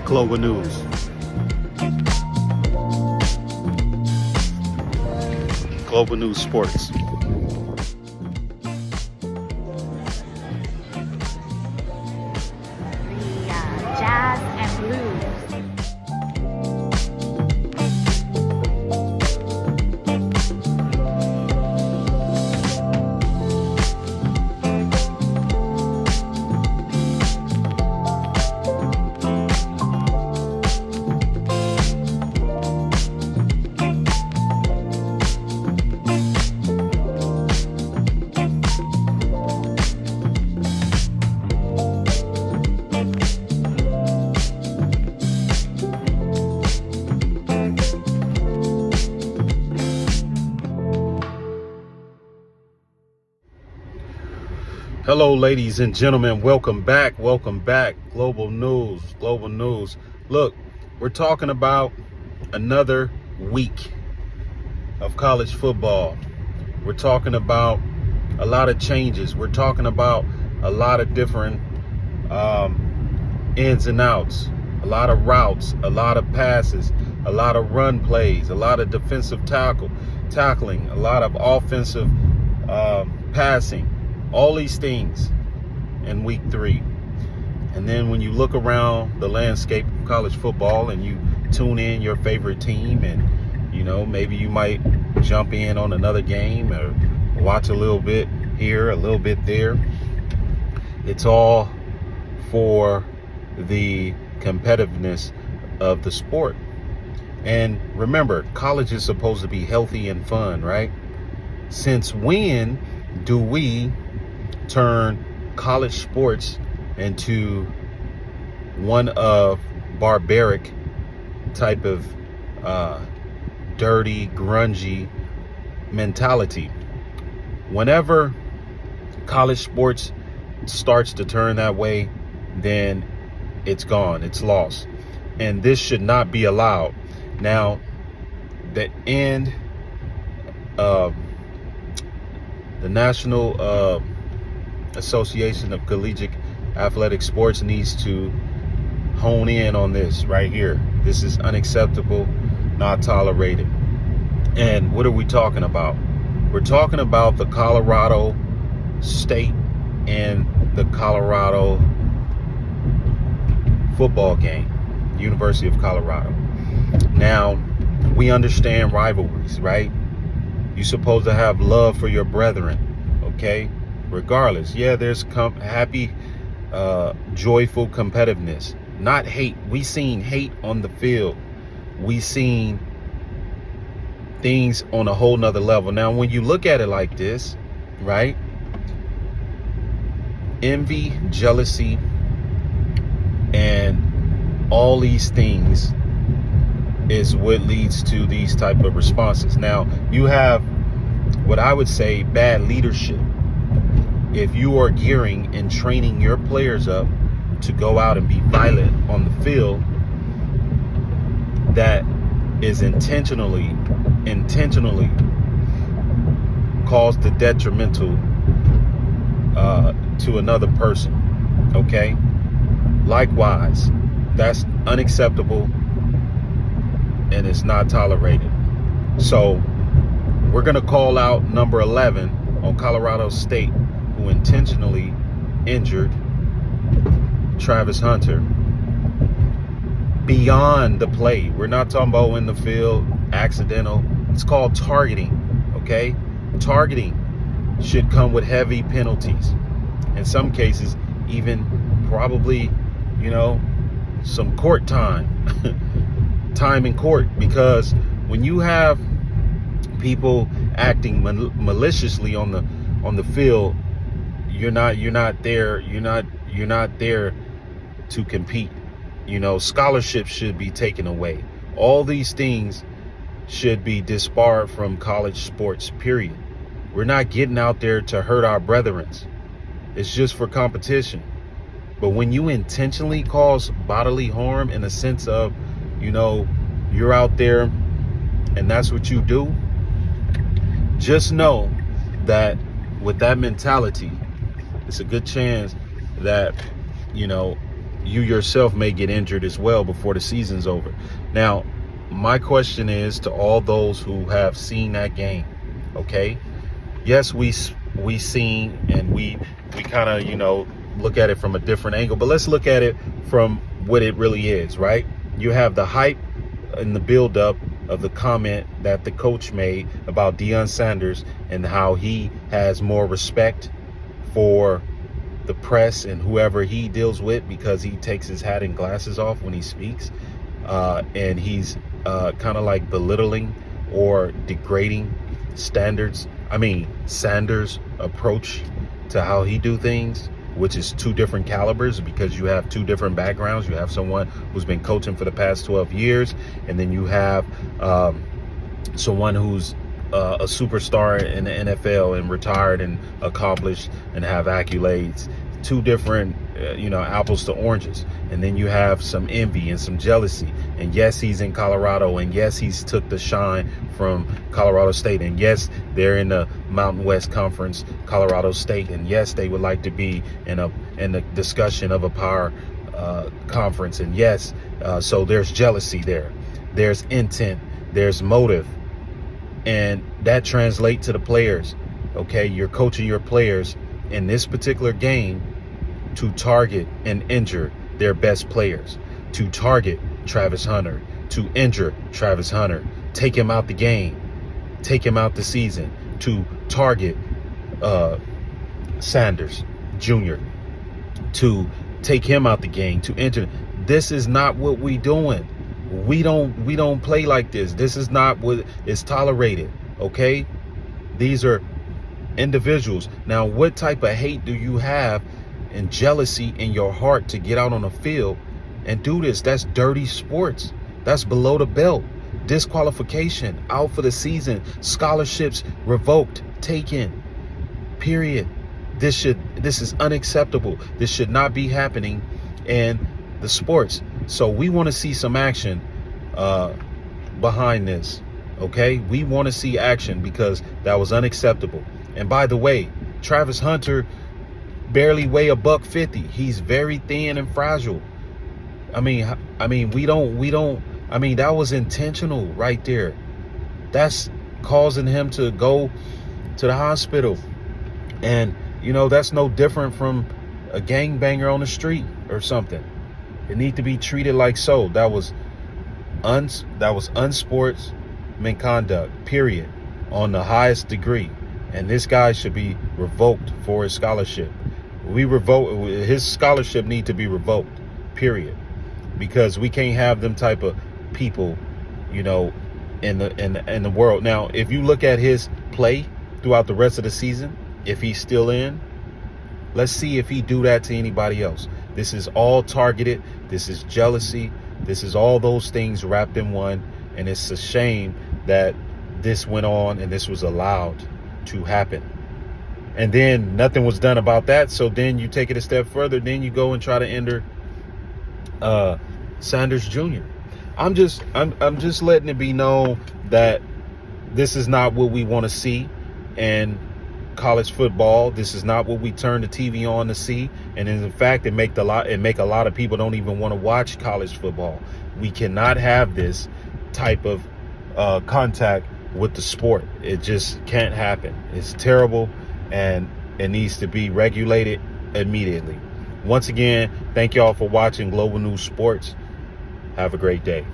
Global News. Global News Sports. Jazz and blues. Hello, ladies and gentlemen. Welcome back. Global News. Look, we're talking about another week of college football. We're talking about a lot of changes. We're talking about a lot of different ins and outs, a lot of routes, a lot of passes, a lot of run plays, a lot of defensive tackling, a lot of offensive passing. All these things in week 3. And then when you look around the landscape of college football and you tune in your favorite team, and maybe you might jump in on another game or watch a little bit here, a little bit there. It's all for the competitiveness of the sport. And remember, college is supposed to be healthy and fun, right? Since when do we turn college sports into one of barbaric type of dirty, grungy mentality? Whenever college sports starts to turn that way, then it's gone, it's lost. And this should not be allowed. Now, the National Association of Collegiate Athletic Sports needs to hone in on this right here. This is unacceptable, not tolerated. And what are we talking about? We're talking about the Colorado State and the Colorado football game, University of Colorado. Now, we understand rivalries, right? You're supposed to have love for your brethren, okay? Regardless, there's happy, joyful competitiveness, not hate. We seen hate on the field. We seen things on a whole nother level. Now, when you look at it like this, right? Envy, jealousy, and all these things is what leads to these type of responses. Now, you have what I would say bad leadership. If you are gearing and training your players up to go out and be violent on the field, that is intentionally cause the detrimental to another person, okay? Likewise, that's unacceptable and it's not tolerated. So we're going to call out number 11 on Colorado State, who intentionally injured Travis Hunter beyond the play. We're not talking about in the field, accidental. It's called targeting, okay? Targeting should come with heavy penalties. In some cases, even probably, some court time in court, because when you have people acting maliciously on the field, you're not there to compete. Scholarships should be taken away. All these things should be disbarred from college sports, period. We're not getting out there to hurt our brethren. It's just for competition. But when you intentionally cause bodily harm in a sense of, you're out there and that's what you do, just know that with that mentality, it's a good chance that, you yourself may get injured as well before the season's over. Now, my question is to all those who have seen that game, okay? Yes, we seen, and we kind of, look at it from a different angle, but let's look at it from what it really is, right? You have the hype and the buildup of the comment that the coach made about Deion Sanders and how he has more respect for the press and whoever he deals with because he takes his hat and glasses off when he speaks, and he's kind of like belittling or degrading Sanders' approach to how he do things, which is two different calibers because you have two different backgrounds. You have someone who's been coaching for the past 12 years, and then you have someone who's a superstar in the NFL and retired and accomplished and have accolades. Two different, apples to oranges. And then you have some envy and some jealousy. And yes, he's in Colorado. And yes, he's took the shine from Colorado State. And yes, they're in the Mountain West Conference, Colorado State. And yes, they would like to be in the discussion of a power conference. And yes, so there's jealousy there. There's intent. There's motive. And that translates to the players. Okay, you're coaching your players in this particular game to target and injure their best players, to target Travis Hunter, to injure Travis Hunter, take him out the game, take him out the season, to target Sanders Jr., to take him out the game, to injure. This is not what we doing. We don't play like this. This is not what is tolerated, okay? These are individuals. Now, what type of hate do you have and jealousy in your heart to get out on the field and do this? That's dirty sports. That's below the belt. Disqualification, out for the season, scholarships revoked, taken, period. This is unacceptable. This should not be happening in the sports. So we want to see some action behind this, okay? We want to see action because that was unacceptable. And by the way, Travis Hunter barely weigh $150. He's very thin and fragile. I mean, that was intentional right there. That's causing him to go to the hospital. And, that's no different from a gangbanger on the street or something. It need to be treated like so. That was unsportsman conduct, period, on the highest degree. And this guy should be revoked for his scholarship. His scholarship need to be revoked, period. Because we can't have them type of people, in the world. Now, if you look at his play throughout the rest of the season, if he's still in, let's see if he do that to anybody else. This is all targeted. This is jealousy. This is all those things wrapped in one. And it's a shame that this went on and this was allowed to happen. And then nothing was done about that. So then you take it a step further. Then you go and try to enter Sanders Jr. I'm just letting it be known that this is not what we want to see in college football. This is not what we turn the TV on to see. And in fact, it make a lot of people don't even want to watch college football. We cannot have this type of contact with the sport. It just can't happen. It's terrible, and it needs to be regulated immediately. Once again, thank y'all for watching Global News Sports. Have a great day.